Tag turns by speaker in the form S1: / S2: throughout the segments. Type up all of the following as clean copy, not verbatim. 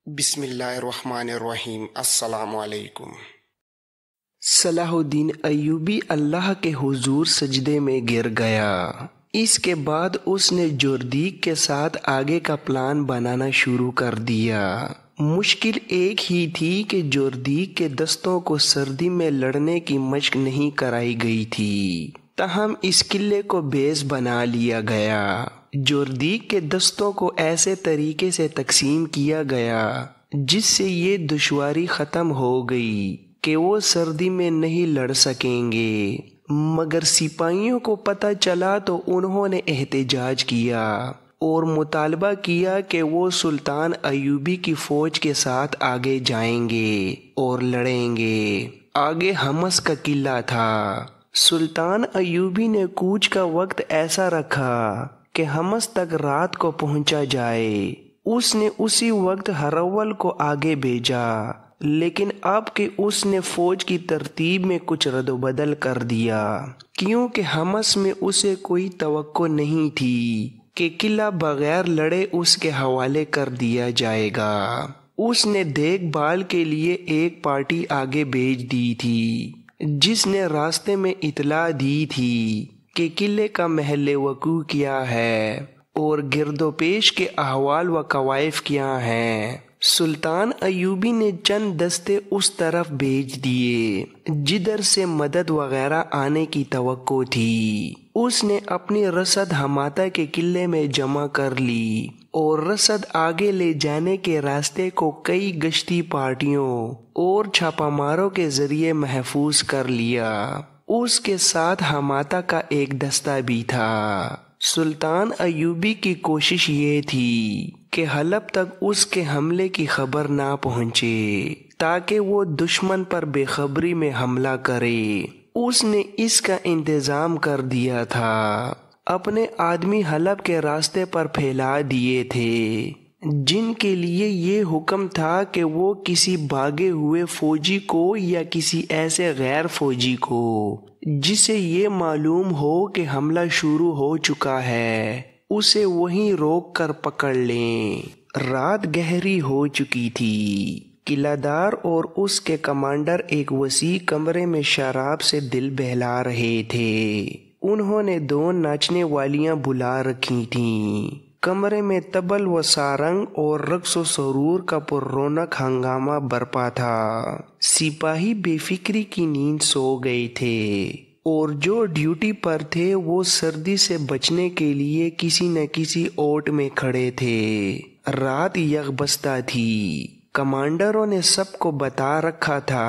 S1: بسم اللہ الرحمن الرحیم۔ السلام علیکم۔
S2: صلاح الدین ایوبی اللہ کے حضور سجدے میں گر گیا۔ اس کے بعد اس نے جوردیک کے ساتھ آگے کا پلان بنانا شروع کر دیا۔ مشکل ایک ہی تھی کہ جوردیک کے دستوں کو سردی میں لڑنے کی مشق نہیں کرائی گئی تھی، تاہم اس قلعے کو بیس بنا لیا گیا۔ جوردیک کے دستوں کو ایسے طریقے سے تقسیم کیا گیا جس سے یہ دشواری ختم ہو گئی کہ وہ سردی میں نہیں لڑ سکیں گے، مگر سپاہیوں کو پتہ چلا تو انہوں نے احتجاج کیا اور مطالبہ کیا کہ وہ سلطان ایوبی کی فوج کے ساتھ آگے جائیں گے اور لڑیں گے۔ آگے حمص کا قلعہ تھا۔ سلطان ایوبی نے کوچ کا وقت ایسا رکھا کہ حمص تک رات کو پہنچا جائے۔ اس نے اسی وقت ہرول کو آگے بھیجا، لیکن اب کہ اس نے فوج کی ترتیب میں کچھ رد و بدل کر دیا، کیونکہ حمص میں اسے کوئی توقع نہیں تھی کہ قلعہ بغیر لڑے اس کے حوالے کر دیا جائے گا۔ اس نے دیکھ بھال کے لیے ایک پارٹی آگے بھیج دی تھی جس نے راستے میں اطلاع دی تھی کہ قلعے کا محل وقوع کیا ہے اور گرد و پیش کے احوال و کوائف کیا ہیں۔ سلطان ایوبی نے چند دستے اس طرف بھیج دیے جدھر سے مدد وغیرہ آنے کی توقع تھی۔ اس نے اپنی رسد حماتہ کے قلعے میں جمع کر لی اور رسد آگے لے جانے کے راستے کو کئی گشتی پارٹیوں اور چھاپہ ماروں کے ذریعے محفوظ کر لیا۔ اس کے ساتھ حماتہ کا ایک دستہ بھی تھا۔ سلطان ایوبی کی کوشش یہ تھی کہ حلب تک اس کے حملے کی خبر نہ پہنچے تاکہ وہ دشمن پر بے خبری میں حملہ کرے۔ اس نے اس کا انتظام کر دیا تھا، اپنے آدمی حلب کے راستے پر پھیلا دیے تھے جن کے لیے یہ حکم تھا کہ وہ کسی بھاگے ہوئے فوجی کو یا کسی ایسے غیر فوجی کو جسے یہ معلوم ہو کہ حملہ شروع ہو چکا ہے اسے وہیں روک کر پکڑ لیں۔ رات گہری ہو چکی تھی۔ قلعہ دار اور اس کے کمانڈر ایک وسیع کمرے میں شراب سے دل بہلا رہے تھے۔ انہوں نے 2 ناچنے والیاں بلا رکھی تھیں۔ کمرے میں طبل و سارنگ اور رقص و سرور کا پر رونق ہنگامہ برپا تھا۔ سپاہی بے فکری کی نیند سو گئے تھے اور جو ڈیوٹی پر تھے وہ سردی سے بچنے کے لیے کسی نہ کسی اوٹ میں کھڑے تھے۔ رات یکبستہ تھی۔ کمانڈروں نے سب کو بتا رکھا تھا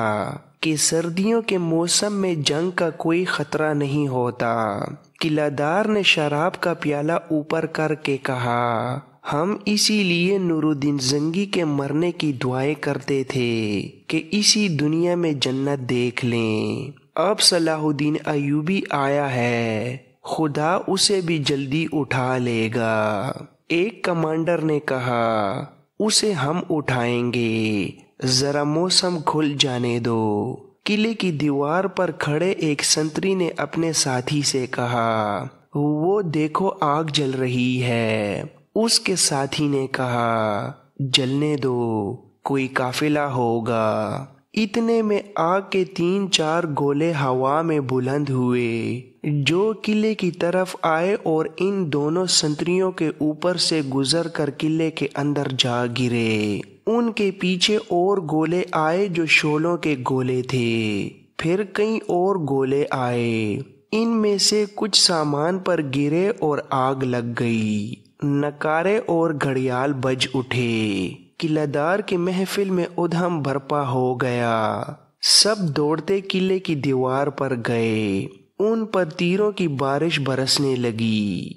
S2: کہ سردیوں کے موسم میں جنگ کا کوئی خطرہ نہیں ہوتا۔ قلعہ دار نے شراب کا پیالہ اوپر کر کے کہا، ہم اسی لیے نور الدین زنگی کے مرنے کی دعائیں کرتے تھے کہ اسی دنیا میں جنت دیکھ لیں۔ اب صلاح الدین ایوبی آیا ہے، خدا اسے بھی جلدی اٹھا لے گا۔ ایک کمانڈر نے کہا، اسے ہم اٹھائیں گے، ذرا موسم کھل جانے دو۔ قلعے کی دیوار پر کھڑے ایک سنتری نے اپنے ساتھی سے کہا، وہ دیکھو آگ جل رہی ہے۔ اس کے ساتھی نے کہا، جلنے دو، کوئی قافلہ ہوگا۔ اتنے میں آگ کے 3-4 گولے ہوا میں بلند ہوئے جو قلعے کی طرف آئے اور ان دونوں سنتریوں کے اوپر سے گزر کر قلعے کے اندر جا گرے۔ ان کے پیچھے اور گولے آئے جو شعلوں کے گولے تھے، پھر کئی اور گولے آئے، ان میں سے کچھ سامان پر گرے اور آگ لگ گئی۔ نکارے اور گھڑیال بج اٹھے۔ قلعہ دار کی محفل میں ادھم برپا ہو گیا۔ سب دوڑتے قلعے کی دیوار پر گئے۔ ان پر تیروں کی بارش برسنے لگی۔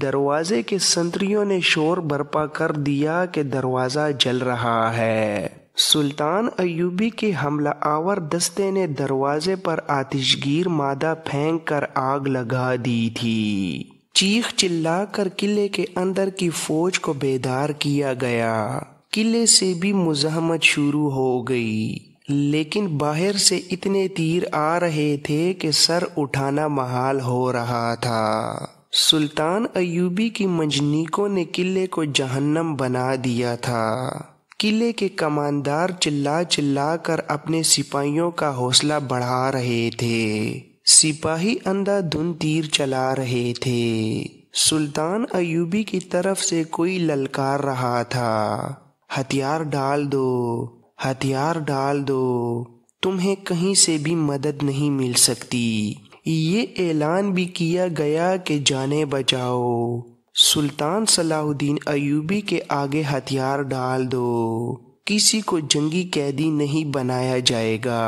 S2: دروازے کے سنتریوں نے شور برپا کر دیا کہ دروازہ جل رہا ہے۔ سلطان ایوبی کے حملہ آور دستے نے دروازے پر آتشگیر مادہ پھینک کر آگ لگا دی تھی۔ چیخ چلا کر قلعے کے اندر کی فوج کو بیدار کیا گیا۔ قلعے سے بھی مزاحمت شروع ہو گئی، لیکن باہر سے اتنے تیر آ رہے تھے کہ سر اٹھانا محال ہو رہا تھا۔ سلطان ایوبی کی منجنیقوں نے قلعے کو جہنم بنا دیا تھا۔ قلعے کے کماندار چلا چلا کر اپنے سپاہیوں کا حوصلہ بڑھا رہے تھے۔ سپاہی اندھا دھند تیر چلا رہے تھے۔ سلطان ایوبی کی طرف سے کوئی للکار رہا تھا، ہتھیار ڈال دو، ہتھیار ڈال دو، تمہیں کہیں سے بھی مدد نہیں مل سکتی۔ یہ اعلان بھی کیا گیا کہ جانیں بچاؤ، سلطان صلاح الدین ایوبی کے آگے ہتھیار ڈال دو، کسی کو جنگی قیدی نہیں بنایا جائے گا،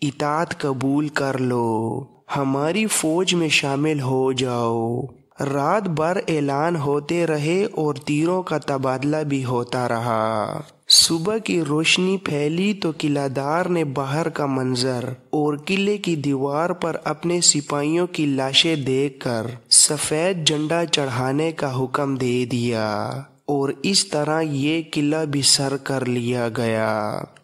S2: اطاعت قبول کر لو، ہماری فوج میں شامل ہو جاؤ۔ رات بھر اعلان ہوتے رہے اور تیروں کا تبادلہ بھی ہوتا رہا۔ صبح کی روشنی پھیلی تو قلعہ دار نے باہر کا منظر اور قلعے کی دیوار پر اپنے سپاہیوں کی لاشیں دیکھ کر سفید جھنڈا چڑھانے کا حکم دے دیا، اور اس طرح یہ قلعہ بھی سر کر لیا گیا۔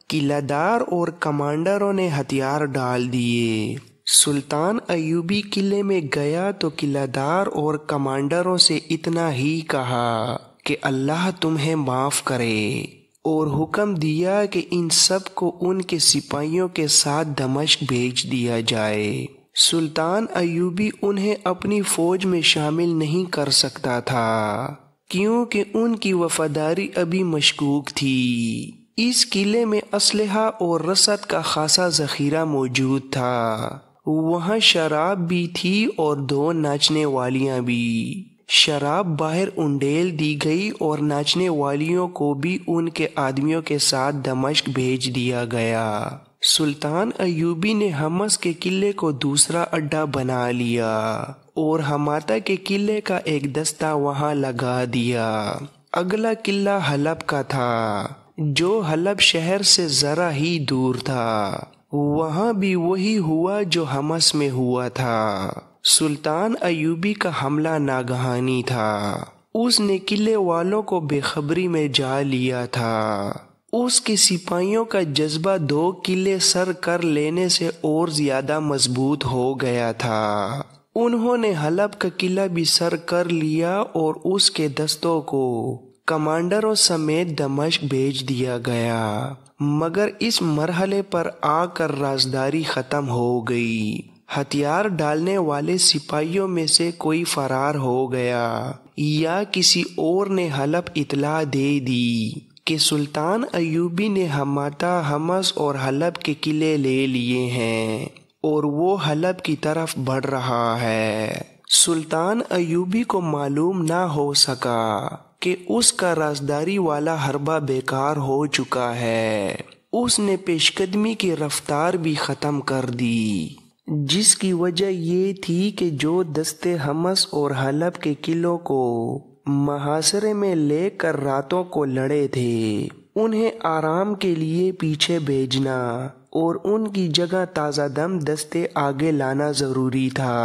S2: قلعہ دار اور کمانڈروں نے ہتھیار ڈال دیے۔ سلطان ایوبی قلعے میں گیا تو قلعہ دار اور کمانڈروں سے اتنا ہی کہا کہ اللہ تمہیں معاف کرے، اور حکم دیا کہ ان سب کو ان کے سپاہیوں کے ساتھ دمشق بھیج دیا جائے۔ سلطان ایوبی انہیں اپنی فوج میں شامل نہیں کر سکتا تھا، کیونکہ ان کی وفاداری ابھی مشکوک تھی۔ اس قلعے میں اسلحہ اور رسد کا خاصا ذخیرہ موجود تھا۔ وہاں شراب بھی تھی اور 2 ناچنے والیاں بھی۔ شراب باہر انڈیل دی گئی اور ناچنے والیوں کو بھی ان کے آدمیوں کے ساتھ دمشق بھیج دیا گیا۔ سلطان ایوبی نے حمص کے قلعے کو دوسرا اڈا بنا لیا اور حماتہ کے قلعے کا ایک دستہ وہاں لگا دیا۔ اگلا قلعہ حلب کا تھا، جو حلب شہر سے ذرا ہی دور تھا۔ وہاں بھی وہی ہوا جو حمص میں ہوا تھا۔ سلطان ایوبی کا حملہ ناگہانی تھا۔ اس نے قلعے والوں کو بے خبری میں جا لیا تھا۔ اس کے سپاہیوں کا جذبہ 2 قلعے سر کر لینے سے اور زیادہ مضبوط ہو گیا تھا۔ انہوں نے حلب کا قلعہ بھی سر کر لیا اور اس کے دستوں کو کمانڈروں سمیت دمشق بھیج دیا گیا، مگر اس مرحلے پر آ کر رازداری ختم ہو گئی۔ ہتھیار ڈالنے والے سپاہیوں میں سے کوئی فرار ہو گیا یا کسی اور نے حلب اطلاع دے دی کہ سلطان ایوبی نے حماتہ، حمص اور حلب کے قلعے لے لیے ہیں اور وہ حلب کی طرف بڑھ رہا ہے۔ سلطان ایوبی کو معلوم نہ ہو سکا کہ اس کا رازداری والا حربہ بیکار ہو چکا ہے۔ اس نے پیش قدمی کی رفتار بھی ختم کر دی، جس کی وجہ یہ تھی کہ جو دستے حمص اور حلب کے قلعوں کو محاصرے میں لے کر راتوں کو لڑے تھے، انہیں آرام کے لیے پیچھے بھیجنا اور ان کی جگہ تازہ دم دستے آگے لانا ضروری تھا۔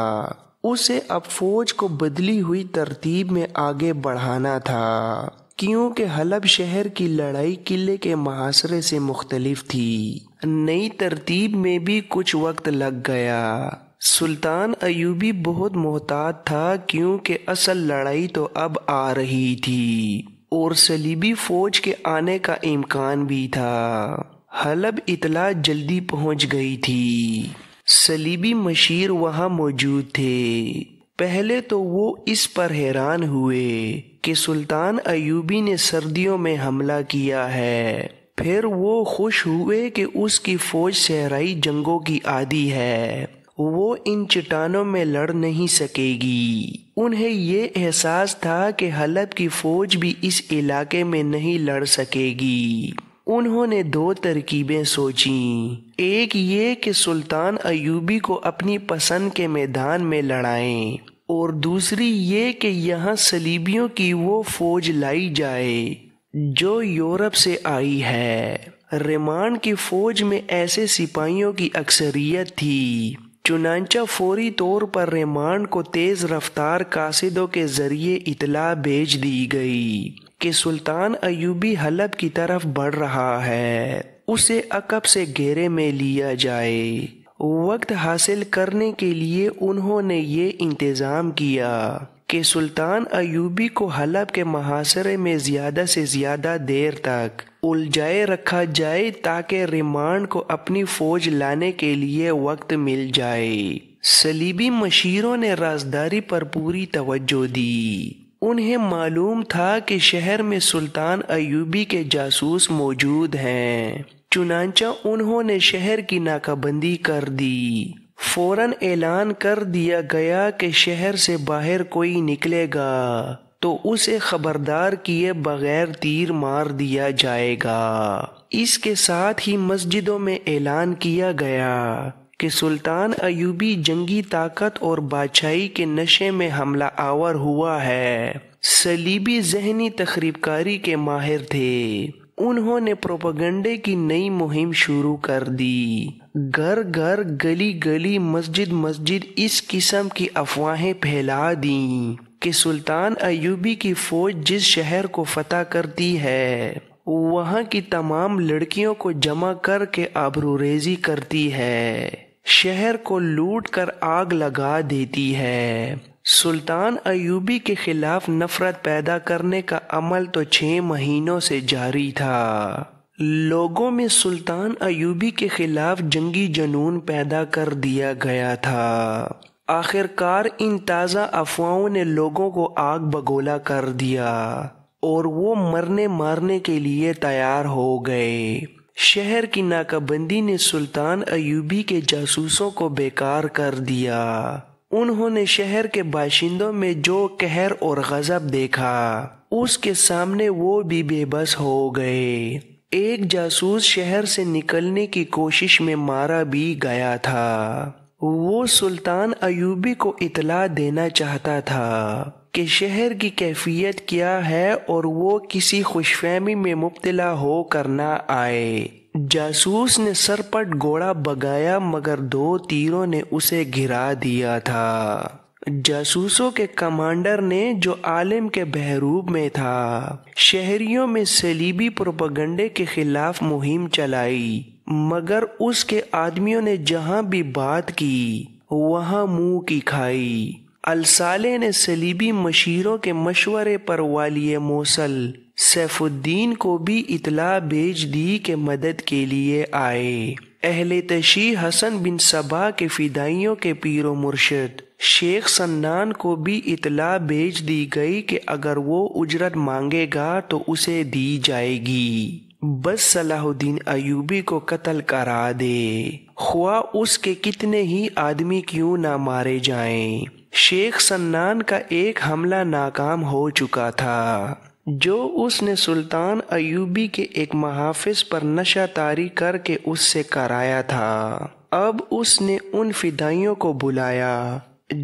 S2: اسے اب فوج کو بدلی ہوئی ترتیب میں آگے بڑھانا تھا، کیونکہ حلب شہر کی لڑائی قلعے کے محاصرے سے مختلف تھی۔ نئی ترتیب میں بھی کچھ وقت لگ گیا۔ سلطان ایوبی بہت محتاط تھا، کیونکہ اصل لڑائی تو اب آ رہی تھی اور صلیبی فوج کے آنے کا امکان بھی تھا۔ حلب اطلاع جلدی پہنچ گئی تھی۔ صلیبی مشیر وہاں موجود تھے۔ پہلے تو وہ اس پر حیران ہوئے کہ سلطان ایوبی نے سردیوں میں حملہ کیا ہے، پھر وہ خوش ہوئے کہ اس کی فوج صحرائی جنگوں کی عادی ہے، وہ ان چٹانوں میں لڑ نہیں سکے گی۔ انہیں یہ احساس تھا کہ حلب کی فوج بھی اس علاقے میں نہیں لڑ سکے گی۔ انہوں نے 2 ترکیبیں سوچیں، ایک یہ کہ سلطان ایوبی کو اپنی پسند کے میدان میں لڑائیں، اور دوسری یہ کہ یہاں صلیبیوں کی وہ فوج لائی جائے جو یورپ سے آئی ہے۔ ریمانڈ کی فوج میں ایسے سپاہیوں کی اکثریت تھی، چنانچہ فوری طور پر ریمانڈ کو تیز رفتار قاصدوں کے ذریعے اطلاع بھیج دی گئی کہ سلطان ایوبی حلب کی طرف بڑھ رہا ہے، اسے عقب سے گھیرے میں لیا جائے۔ وقت حاصل کرنے کے لیے انہوں نے یہ انتظام کیا کہ سلطان ایوبی کو حلب کے محاصرے میں زیادہ سے زیادہ دیر تک الجھائے رکھا جائے تاکہ ریمانڈ کو اپنی فوج لانے کے لیے وقت مل جائے۔ صلیبی مشیروں نے رازداری پر پوری توجہ دی۔ انہیں معلوم تھا کہ شہر میں سلطان ایوبی کے جاسوس موجود ہیں، چنانچہ انہوں نے شہر کی ناکہ بندی کر دی۔ فوراً اعلان کر دیا گیا کہ شہر سے باہر کوئی نکلے گا تو اسے خبردار کیے بغیر تیر مار دیا جائے گا۔ اس کے ساتھ ہی مسجدوں میں اعلان کیا گیا کہ سلطان ایوبی جنگی طاقت اور بادشاہی کے نشے میں حملہ آور ہوا ہے۔ صلیبی ذہنی تخریب کاری کے ماہر تھے۔ انہوں نے پروپیگنڈے کی نئی مہم شروع کر دی۔ گھر گھر، گلی گلی، مسجد مسجد اس قسم کی افواہیں پھیلا دیں کہ سلطان ایوبی کی فوج جس شہر کو فتح کرتی ہے وہاں کی تمام لڑکیوں کو جمع کر کے آبروریزی کرتی ہے، شہر کو لوٹ کر آگ لگا دیتی ہے۔ سلطان ایوبی کے خلاف نفرت پیدا کرنے کا عمل تو 6 مہینوں سے جاری تھا۔ لوگوں میں سلطان ایوبی کے خلاف جنگی جنون پیدا کر دیا گیا تھا۔ آخر کار ان تازہ افواہوں نے لوگوں کو آگ بگولا کر دیا اور وہ مرنے مارنے کے لیے تیار ہو گئے۔ شہر کی ناکہ بندی نے سلطان ایوبی کے جاسوسوں کو بیکار کر دیا۔ انہوں نے شہر کے باشندوں میں جو قہر اور غضب دیکھا اس کے سامنے وہ بھی بے بس ہو گئے۔ ایک جاسوس شہر سے نکلنے کی کوشش میں مارا بھی گیا تھا۔ وہ سلطان ایوبی کو اطلاع دینا چاہتا تھا کہ شہر کی کیفیت کیا ہے اور وہ کسی خوش فہمی میں مبتلا ہو کر نہ آئے۔ جاسوس نے سرپٹ گھوڑا بگایا مگر 2 تیروں نے اسے گرا دیا تھا۔ جاسوسوں کے کمانڈر نے، جو عالم کے بحروب میں تھا، شہریوں میں صلیبی پروپیگنڈے کے خلاف مہم چلائی، مگر اس کے آدمیوں نے جہاں بھی بات کی وہاں منہ کی کھائی۔ الصالح نے صلیبی مشیروں کے مشورے پر والی موصل سیف الدین کو بھی اطلاع بھیج دی کہ مدد کے لیے آئے۔ اہل تشیع حسن بن صبا کے فدائیوں کے پیر و مرشد شیخ سنان کو بھی اطلاع بھیج دی گئی کہ اگر وہ اجرت مانگے گا تو اسے دی جائے گی، بس صلاح الدین ایوبی کو قتل کرا دے، خواہ اس کے کتنے ہی آدمی کیوں نہ مارے جائیں۔ شیخ سنان کا ایک حملہ ناکام ہو چکا تھا جو اس نے سلطان ایوبی کے ایک محافظ پر نشہ طاری کر کے اس سے کرایا تھا۔ اب اس نے ان فدائیوں کو بلایا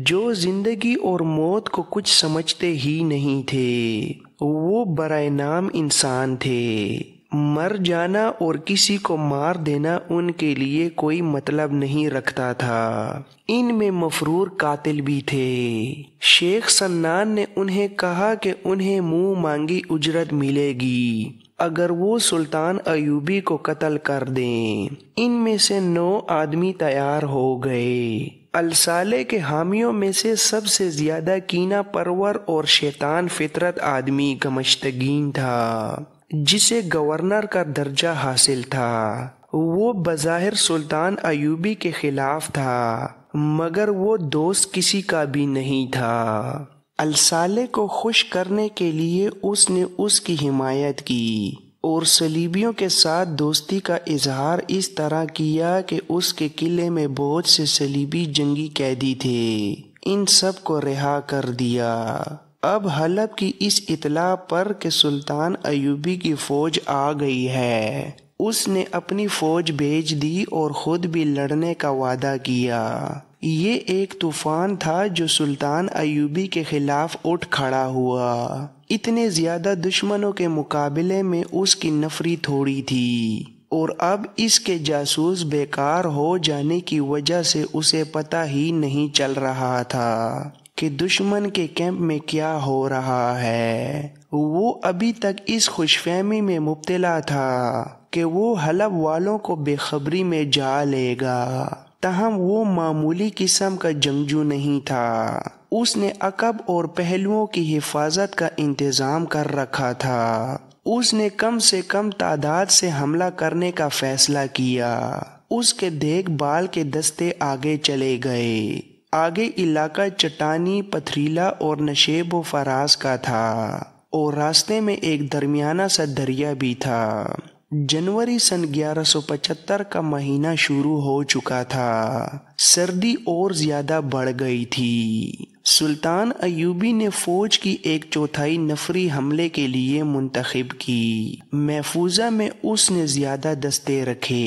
S2: جو زندگی اور موت کو کچھ سمجھتے ہی نہیں تھے۔ وہ برائے نام انسان تھے۔ مر جانا اور کسی کو مار دینا ان کے لیے کوئی مطلب نہیں رکھتا تھا۔ ان میں مفرور قاتل بھی تھے۔ شیخ سنان نے انہیں کہا کہ انہیں منہ مانگی اجرت ملے گی اگر وہ سلطان ایوبی کو قتل کر دیں۔ ان میں سے 9 آدمی تیار ہو گئے۔ الصالح کے حامیوں میں سے سب سے زیادہ کینہ پرور اور شیطان فطرت آدمی گمشتگین تھا، جسے گورنر کا درجہ حاصل تھا۔ وہ بظاہر سلطان ایوبی کے خلاف تھا مگر وہ دوست کسی کا بھی نہیں تھا۔ الصالح کو خوش کرنے کے لیے اس نے اس کی حمایت کی اور صلیبیوں کے ساتھ دوستی کا اظہار اس طرح کیا کہ اس کے قلعے میں بہت سے صلیبی جنگی قیدی تھے، ان سب کو رہا کر دیا۔ اب حلب کی اس اطلاع پر کہ سلطان ایوبی کی فوج آ گئی ہے، اس نے اپنی فوج بھیج دی اور خود بھی لڑنے کا وعدہ کیا۔ یہ ایک طوفان تھا جو سلطان ایوبی کے خلاف اٹھ کھڑا ہوا۔ اتنے زیادہ دشمنوں کے مقابلے میں اس کی نفری تھوڑی تھی، اور اب اس کے جاسوس بیکار ہو جانے کی وجہ سے اسے پتہ ہی نہیں چل رہا تھا کہ دشمن کے کیمپ میں کیا ہو رہا ہے۔ وہ ابھی تک اس خوش فہمی میں مبتلا تھا کہ وہ حلب والوں کو بے خبری میں جا لے گا۔ تاہم وہ معمولی قسم کا جنگجو نہیں تھا، اس نے عقب اور پہلوؤں کی حفاظت کا انتظام کر رکھا تھا۔ اس نے کم سے کم تعداد سے حملہ کرنے کا فیصلہ کیا۔ اس کے دیکھ بھال کے دستے آگے چلے گئے۔ آگے علاقہ چٹانی، پتھریلا اور نشیب و فراز کا تھا، اور راستے میں ایک درمیانہ سا دریا بھی تھا۔ جنوری سن 1175 کا مہینہ شروع ہو چکا تھا۔ سردی اور زیادہ بڑھ گئی تھی۔ سلطان ایوبی نے فوج کی 1/4 نفری حملے کے لیے منتخب کی۔ محفوظہ میں اس نے زیادہ دستے رکھے۔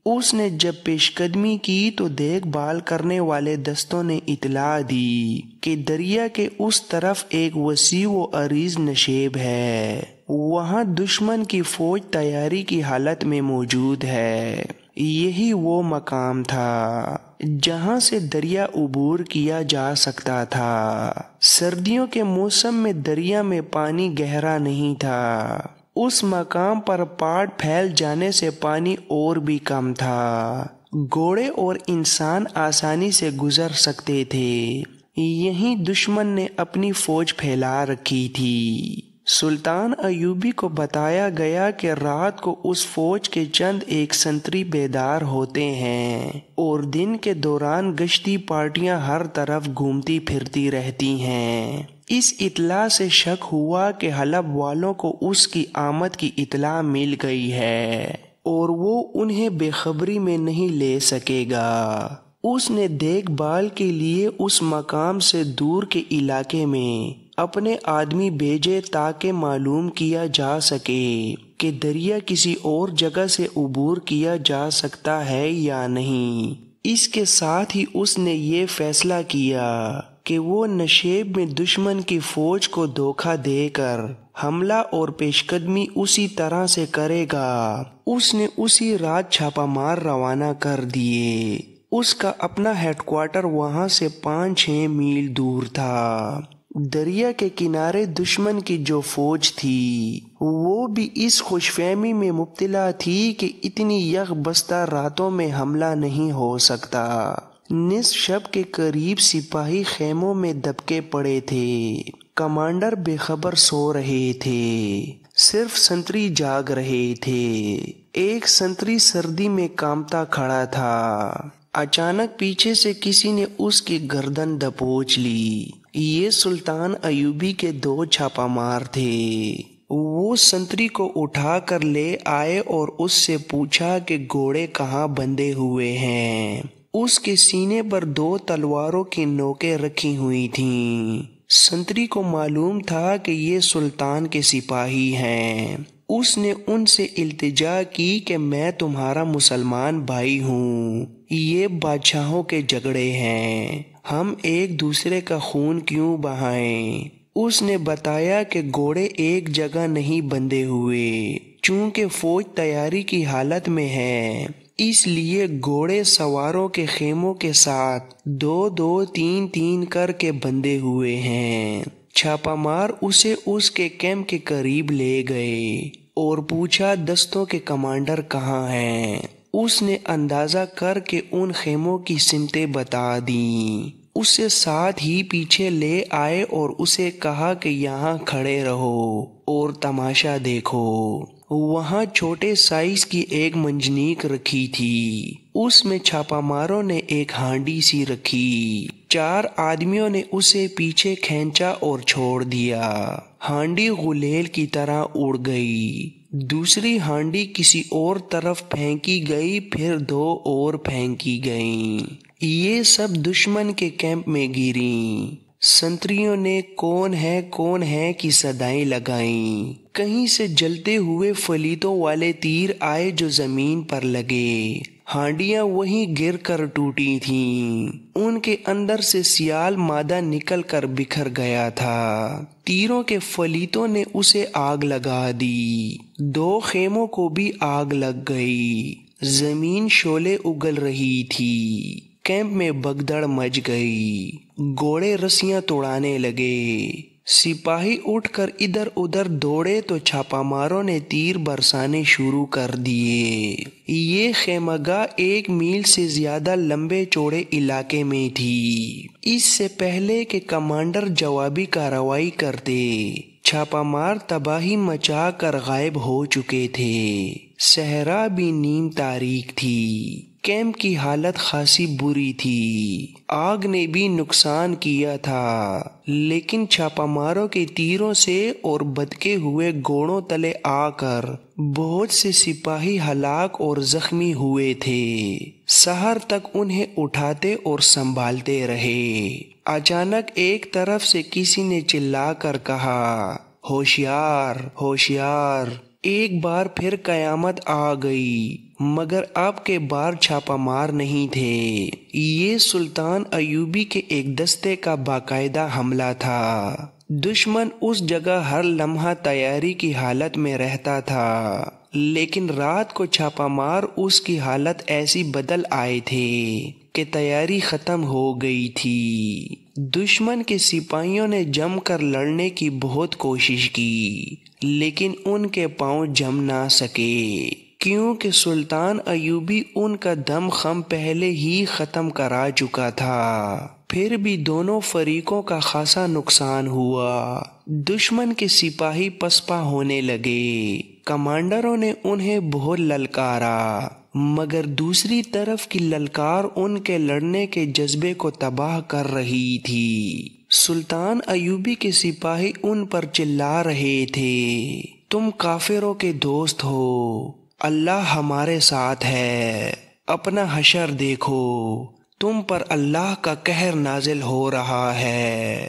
S2: اس نے جب پیش قدمی کی تو دیکھ بھال کرنے والے دستوں نے اطلاع دی کہ دریا کے اس طرف ایک وسیع و عریض نشیب ہے، وہاں دشمن کی فوج تیاری کی حالت میں موجود ہے۔ یہی وہ مقام تھا جہاں سے دریا عبور کیا جا سکتا تھا۔ سردیوں کے موسم میں دریا میں پانی گہرا نہیں تھا۔ اس مقام پر پہاڑ پھیل جانے سے پانی اور بھی کم تھا۔ گھوڑے اور انسان آسانی سے گزر سکتے تھے۔ یہیں دشمن نے اپنی فوج پھیلا رکھی تھی۔ سلطان ایوبی کو بتایا گیا کہ رات کو اس فوج کے چند ایک سنتری بیدار ہوتے ہیں اور دن کے دوران گشتی پارٹیاں ہر طرف گھومتی پھرتی رہتی ہیں۔ اس اطلاع سے شک ہوا کہ حلب والوں کو اس کی آمد کی اطلاع مل گئی ہے اور وہ انہیں بے خبری میں نہیں لے سکے گا۔ اس نے دیکھ بھال کے لیے اس مقام سے دور کے علاقے میں اپنے آدمی بھیجے تاکہ معلوم کیا جا سکے کہ دریا کسی اور جگہ سے عبور کیا جا سکتا ہے یا نہیں۔ اس کے ساتھ ہی اس نے یہ فیصلہ کیا کہ وہ نشیب میں دشمن کی فوج کو دھوکہ دے کر حملہ اور پیش قدمی اسی طرح سے کرے گا۔ اس نے اسی رات چھاپہ مار روانہ کر دیے۔ اس کا اپنا ہیڈ کوارٹر وہاں سے 5-6 میل دور تھا۔ دریا کے کنارے دشمن کی جو فوج تھی وہ بھی اس خوش فہمی میں مبتلا تھی کہ اتنی یک بستہ راتوں میں حملہ نہیں ہو سکتا۔ نصف شب کے قریب سپاہی خیموں میں دبکے پڑے تھے۔ کمانڈر بے خبر سو رہے تھے، صرف سنتری جاگ رہے تھے۔ ایک سنتری سردی میں کانپتا کھڑا تھا۔ اچانک پیچھے سے کسی نے اس کی گردن دبوچ لی۔ یہ سلطان ایوبی کے 2 چھاپہ مار تھے۔ وہ سنتری کو اٹھا کر لے آئے اور اس سے پوچھا کہ گھوڑے کہاں بندھے ہوئے ہیں۔ اس کے سینے پر 2 تلواروں کی نوکیں رکھی ہوئی تھیں۔ سنتری کو معلوم تھا کہ یہ سلطان کے سپاہی ہیں۔ اس نے ان سے التجا کی کہ میں تمہارا مسلمان بھائی ہوں، یہ بادشاہوں کے جھگڑے ہیں، ہم ایک دوسرے کا خون کیوں بہائیں؟ اس نے بتایا کہ گھوڑے ایک جگہ نہیں بندھے ہوئے، چونکہ فوج تیاری کی حالت میں ہے، اس لیے گھوڑے سواروں کے خیموں کے ساتھ 2-2 3-3 کر کے بندھے ہوئے ہیں۔ چھاپہ مار اسے اس کے کیمپ کے قریب لے گئے اور پوچھا دستوں کے کمانڈر کہاں ہیں۔ اس نے اندازہ کر کے ان خیموں کی سمتیں بتا دیں۔ اسے ساتھ ہی پیچھے لے آئے اور اسے کہا کہ یہاں کھڑے رہو اور تماشا دیکھو۔ وہاں چھوٹے سائز کی ایک منجنیق رکھی تھی، اس میں چھاپہ ماروں نے ایک ہانڈی سی رکھی۔ 4 آدمیوں نے اسے پیچھے کھینچا اور چھوڑ دیا۔ ہانڈی غلیل کی طرح اڑ گئی۔ دوسری ہانڈی کسی اور طرف پھینکی گئی، پھر 2 اور پھینکی گئیں۔ یہ سب دشمن کے کیمپ میں گریں۔ سنتریوں نے کون ہے کی صدائیں لگائیں۔ کہیں سے جلتے ہوئے فلیتوں والے تیر آئے جو زمین پر لگے۔ ہانڈیاں وہیں گر کر ٹوٹی تھیں۔ ان کے اندر سے سیال مادہ نکل کر بکھر گیا تھا۔ تیروں کے فلیتوں نے اسے آگ لگا دی۔ 2 خیموں کو بھی آگ لگ گئی۔ زمین شعلے اگل رہی تھی۔ کیمپ میں بگدڑ مچ گئی۔ گھوڑے رسیاں توڑانے لگے۔ سپاہی اٹھ کر ادھر ادھر دوڑے تو چھاپا ماروں نے تیر برسانے شروع کر دیے۔ یہ خیمہ گاہ 1 میل سے زیادہ لمبے چوڑے علاقے میں تھی۔ اس سے پہلے کہ کمانڈر جوابی کارروائی کرتے، چھاپا مار تباہی مچا کر غائب ہو چکے تھے۔ صحرا بھی نیم تاریک تھی۔ کیمپ کی حالت خاصی بری تھی۔ آگ نے بھی نقصان کیا تھا، لیکن چھاپا ماروں کے تیروں سے اور بھٹکے ہوئے گھوڑوں تلے آ کر بہت سے سپاہی ہلاک اور زخمی ہوئے تھے۔ سحر تک انہیں اٹھاتے اور سنبھالتے رہے۔ اچانک ایک طرف سے کسی نے چلا کر کہا، ہوشیار ہوشیار! ایک بار پھر قیامت آ گئی، مگر اب کے بار چھاپا مار نہیں تھے۔ یہ سلطان ایوبی کے ایک دستے کا باقاعدہ حملہ تھا۔ دشمن اس جگہ ہر لمحہ تیاری کی حالت میں رہتا تھا، لیکن رات کو چھاپا مار اس کی حالت ایسی بدل آئے تھے کہ تیاری ختم ہو گئی تھی۔ دشمن کے سپاہیوں نے جم کر لڑنے کی بہت کوشش کی، لیکن ان کے پاؤں جم نہ سکے، کیونکہ سلطان ایوبی ان کا دم خم پہلے ہی ختم کرا چکا تھا۔ پھر بھی دونوں فریقوں کا خاصا نقصان ہوا۔ دشمن کے سپاہی پسپا ہونے لگے۔ کمانڈروں نے انہیں بہت للکارا، مگر دوسری طرف کی للکار ان کے لڑنے کے جذبے کو تباہ کر رہی تھی۔ سلطان ایوبی کے سپاہی ان پر چلا رہے تھے، تم کافروں کے دوست ہو، اللہ ہمارے ساتھ ہے، اپنا حشر دیکھو، تم پر اللہ کا قہر نازل ہو رہا ہے۔